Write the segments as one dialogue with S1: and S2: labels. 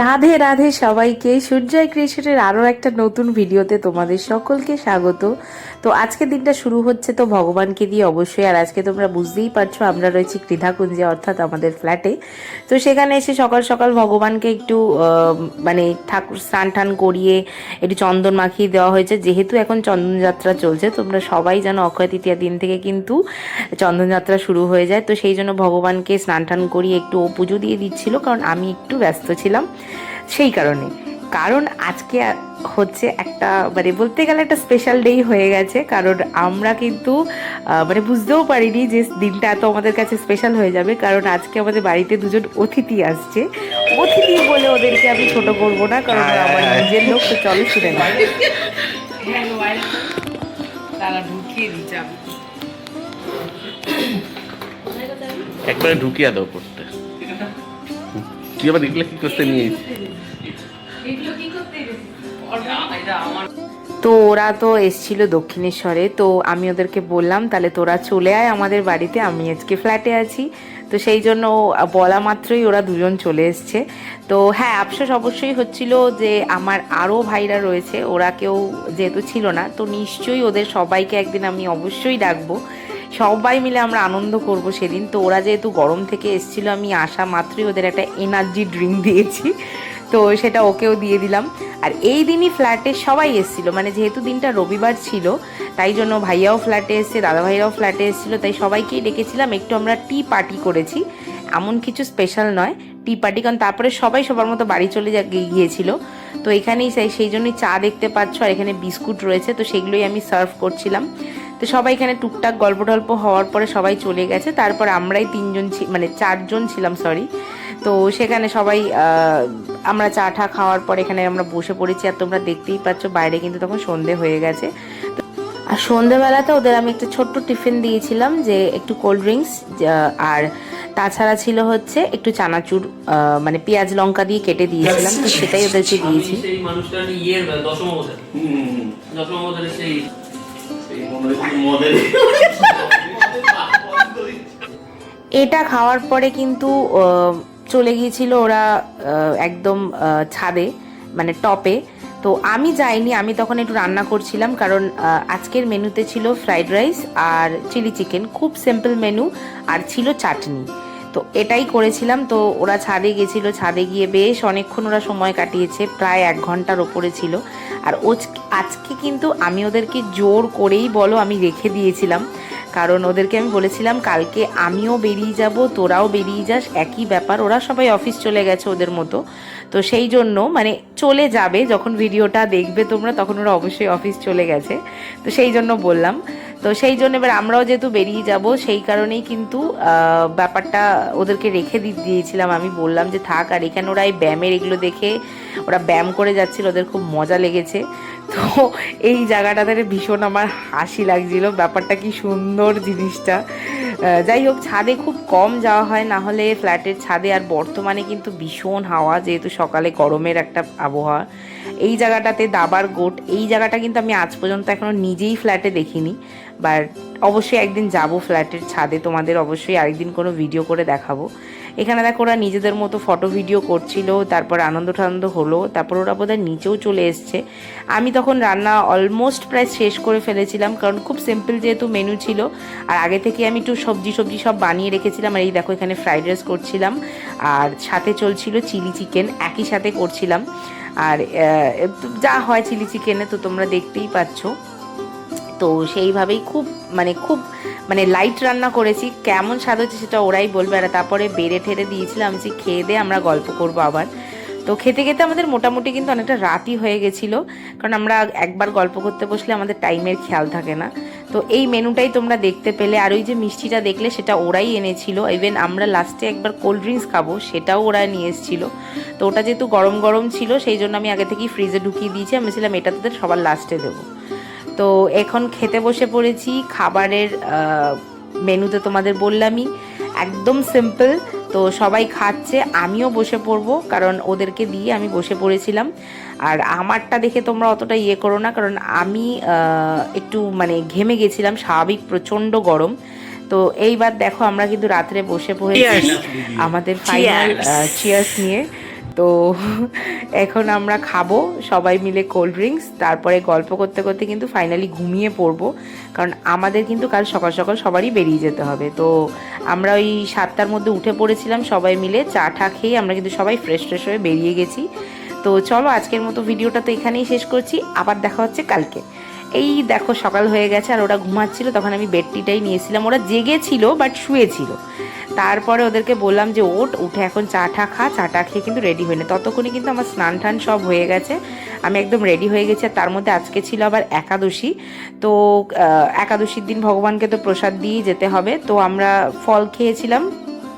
S1: রাধে রাধে সবাইকে, সূর্যয় ক্রিয়েশনের আরও একটা নতুন ভিডিওতে তোমাদের সকলকে স্বাগত। তো আজকে দিনটা শুরু হচ্ছে তো ভগবানকে দিয়ে অবশ্যই। আর আজকে তোমরা বুঝতেই পারছো আমরা রয়েছি কৃধাকুঞ্জে, অর্থাৎ আমাদের ফ্ল্যাটে। তো সেখানে এসে সকাল সকাল ভগবানকে একটু মানে ঠাকুর স্নান টান করিয়ে একটু চন্দন মাখিয়ে দেওয়া হয়েছে, যেহেতু এখন চন্দনযাত্রা চলছে। তোমরা সবাই জানো অক্ষয় তৃতীয়া দিন থেকে কিন্তু চন্দনযাত্রা শুরু হয়ে যায়। তো সেই জন্য ভগবানকে স্নান টান করিয়ে একটু ও পুজো দিয়ে দিচ্ছিল, কারণ আমি একটু ব্যস্ত ছিলাম সেই কারণে। কারণ আজকে হচ্ছে একটা মানে বলতে গেলে একটা স্পেশাল ডে হয়ে গেছে, কারণ আমরা কিন্তু মানে বুঝতেও পারিনি যে দিনটা এত আমাদের কাছে স্পেশাল হয়ে যাবে। কারণ আজকে আমাদের বাড়িতে দুজন অতিথি আসছে। অতিথি বলে ওদেরকে আমি ছোট করব না, কারণ ওরা আমার নিজের লোক। তো চলো শুনে না, তারা ঢুকিয়ে দিচ্ছে।
S2: একবারে ঢুকিয়ে দাও করতে। তুই আবার এগুলো কি করতে নিয়েছিস?
S1: তো ওরা তো এসছিল দক্ষিণেশ্বরে, তো আমি ওদেরকে বললাম তাহলে তোরা চলে আয় আমাদের বাড়িতে, আমি আজকে ফ্ল্যাটে আছি। তো সেই জন্য বলা মাত্রই ওরা দুজন চলে এসছে। তো হ্যাঁ, আফসোস অবশ্যই হচ্ছিল যে আমার আরও ভাইরা রয়েছে, ওরা কেউ যেহেতু ছিল না, তো নিশ্চয়ই ওদের সবাইকে একদিন আমি অবশ্যই ডাকবো, সবাই মিলে আমরা আনন্দ করব সেদিন। তো ওরা যেহেতু গরম থেকে এসেছিলো, আমি আসা মাত্রই ওদের একটা এনার্জি ড্রিঙ্ক দিয়েছি, তো সেটা ওকেও দিয়ে দিলাম। আর এই দিনই ফ্ল্যাটে সবাই এসেছিলো, মানে যেহেতু দিনটা রবিবার ছিল, তাই জন্য ভাইয়াও ফ্ল্যাটে এসছে, দাদা ভাইরাও ফ্ল্যাটে এসেছিলো, তাই সবাইকেই ডেকেছিলাম। একটু আমরা টি পার্টি করেছি, এমন কিছু স্পেশাল নয়, টি পার্টি। কারণ তারপরে সবাই সবার মতো বাড়ি চলে গিয়েছিল। তো এখানেই সেই জন্যই চা দেখতে পাচ্ছ, আর এখানে বিস্কুট রয়েছে, তো সেগুলোই আমি সার্ভ করছিলাম। তো সবাই এখানে টুকটাক গল্প টল্প হওয়ার পরে সবাই চলে গেছে। তারপর আমরাই মানে চারজন ছিলাম, সরি। তো সেখানে সবাই আমরা চা টা খাওয়ার পর এখানে আমরা বসে পড়েছি। আর তোমরা দেখতেই পাচ্ছ বাইরে কিন্তু তখন সন্ধে হয়ে গেছে। আর সন্ধেবেলাতে ওদের আমি একটা ছোট্ট টিফিন দিয়েছিলাম, যে একটু কোল্ড ড্রিঙ্কস, আর তাছাড়া ছিল হচ্ছে একটু চানাচুর, মানে পেঁয়াজ লঙ্কা দিয়ে কেটে দিয়েছিলাম, তো সেটাই ওদেরকে দিয়েছি। এটা খাওয়ার পরে কিন্তু চলে গিয়েছিল ওরা একদম ছাদে, মানে টপে। তো আমি যাইনি, আমি তখন একটু রান্না করছিলাম, কারণ আজকের মেনুতে ছিল ফ্রাইড রাইস আর চিলি চিকেন, খুব সিম্পল মেনু, আর ছিল চাটনি। তো এটাই করেছিলাম। তো ওরা ছাদে গেছিলো, ছাদে গিয়ে বেশ অনেকক্ষণ ওরা সময় কাটিয়েছে, প্রায় 1 ঘন্টার ওপরে ছিল। আর আজকে কিন্তু আমি ওদেরকে জোর করেই বলো আমি রেখে দিয়েছিলাম, কারণ ওদেরকে আমি বলেছিলাম কালকে আমিও বেরিয়ে যাব, তোরাও বেরিয়ে যাস, একই ব্যাপার। ওরা সবাই অফিস চলে গেছে ওদের মতো, তো সেই জন্য মানে চলে যাবে যখন ভিডিওটা দেখবে তোমরা, তখন ওরা অবশ্যই অফিস চলে গেছে। তো সেই জন্য বললাম। তো সেই জন্য এবার আমরাও যেহেতু বেরিয়ে যাব, সেই কারণেই কিন্তু ব্যাপারটা ওদেরকে রেখে দিয়েছিলাম। আমি বললাম যে থাক। আর এখানে ওরা এই ব্যায়ামের এগুলো দেখে ওরা ব্যায়াম করে যাচ্ছিল, ওদের খুব মজা লেগেছে। তো এই জায়গাটাতে ভীষণ আমার হাসি লাগছিল, ব্যাপারটা কি সুন্দর জিনিসটা। যাই হোক, ছাদে খুব কম যাওয়া হয়, না হলে ফ্ল্যাটের ছাদে। আর বর্তমানে কিন্তু ভীষণ হাওয়া, যেহেতু সকালে গরমের একটা আবহাওয়া। এই জায়গাটাতে দাবার গোট, এই জায়গাটা কিন্তু আমি আজ পর্যন্ত এখনও নিজেই ফ্ল্যাটে দেখিনি, বাট অবশ্যই একদিন যাব ফ্ল্যাটের ছাদে, তোমাদের অবশ্যই আরেকদিন কোনো ভিডিও করে দেখাবো। এখানে দেখো ওরা নিজেদের মতো ফটো ভিডিও করছিল, তারপর আনন্দ টানন্দ হলো, তারপর ওরা বোধহয় নিচেও চলে এসছে। আমি তখন রান্না অলমোস্ট প্রায় শেষ করে ফেলেছিলাম, কারণ খুব সিম্পল যেহেতু মেনু ছিল, আর আগে থেকে আমি একটু সবজি সব বানিয়ে রেখেছিলাম। আর এই দেখো এখানে ফ্রাইড রাইস করছিলাম, আর সাথে চলছিল চিলি চিকেন, একই সাথে করছিলাম। আর যা হয় চিলি চিকেনে তো তোমরা দেখতেই পাচ্ছ। তো সেইভাবেই খুব লাইট রান্না করেছি, কেমন স্বাদ হচ্ছে সেটা ওরাই বলবে। আর তারপরে বেড়ে ঠেড়ে দিয়েছিলাম যে খেয়ে দিয়ে আমরা গল্প করবো আবার। তো খেতে খেতে আমাদের মোটামুটি কিন্তু অনেকটা রাতই হয়ে গেছিলো, কারণ আমরা একবার গল্প করতে বসলে আমাদের টাইমের খেয়াল থাকে না। তো এই মেনুটাই তোমরা দেখতে পেলে। আর ওই যে মিষ্টিটা দেখলে সেটা ওরাই এনেছিল। ইভেন আমরা লাস্টে একবার কোল্ড ড্রিঙ্কস খাবো, সেটাও ওরা নিয়ে এসেছিলো। তো ওটা যেহেতু গরম গরম ছিল, সেই জন্য আমি আগে থেকেই ফ্রিজে ঢুকিয়ে দিয়েছি, আমি ছিলাম এটা তোদের সবার লাস্টে দেবো। তো এখন খেতে বসে পড়েছি। খাবারের মেনুতে তোমাদের বললামই, একদম সিম্পল। তো সবাই খাচ্ছে, আমিও বসে পড়বো, কারণ ওদেরকে দিয়ে আমি বসে পড়েছিলাম। আর আমারটা দেখে তোমরা অতটা ইয়ে করো না, কারণ আমি একটু মানে ঘেমে গেছিলাম, স্বাভাবিক প্রচণ্ড গরম। তো এইবার দেখো আমরা কিন্তু রাত্রে বসে পড়েছি আমাদের ফাইনাল চিয়ার্স নিয়ে। তো এখন আমরা খাবো সবাই মিলে কোল্ড ড্রিঙ্কস, তারপরে গল্প করতে করতে কিন্তু ফাইনালি ঘুমিয়ে পড়বো, কারণ আমাদের কিন্তু কাল সকাল সকাল সবারই বেরিয়ে যেতে হবে। তো আমরা ওই 7টার মধ্যে উঠে পড়েছিলাম সবাই মিলে, চা টা খেয়ে আমরা কিন্তু সবাই ফ্রেশ হয়ে বেরিয়ে গেছি। তো চলো আজকের মতো ভিডিওটা তো এখানেই শেষ করছি, আবার দেখা হচ্ছে কালকে। এই দেখো সকাল হয়ে গেছে আর ওরা ঘুমাচ্ছিল, তখন আমি বেডটিটাই নিয়েছিলাম, ওরা জেগেছিল বাট শুয়েছিল। তারপরে ওদেরকে বললাম যে উঠে এখন চা খেয়ে কিন্তু রেডি হয়ে নে। ততক্ষণে কিন্তু আমার স্নান টান সব হয়ে গেছে, আমি একদম রেডি হয়ে গেছি। আর তার মধ্যে আজকে ছিল আবার একাদশী, তো একাদশীর দিন ভগবানকে তো প্রসাদ দিয়েই যেতে হবে। তো আমরা ফল খেয়েছিলাম,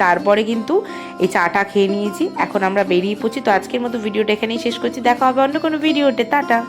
S1: তারপরে কিন্তু এই চাটা খেয়ে নিয়েছি। এখন আমরা বেরিয়ে পড়ছি। তো আজকের মতো ভিডিওটা এখানেই শেষ করছি, দেখা হবে অন্য কোনো ভিডিওতে, টাটা।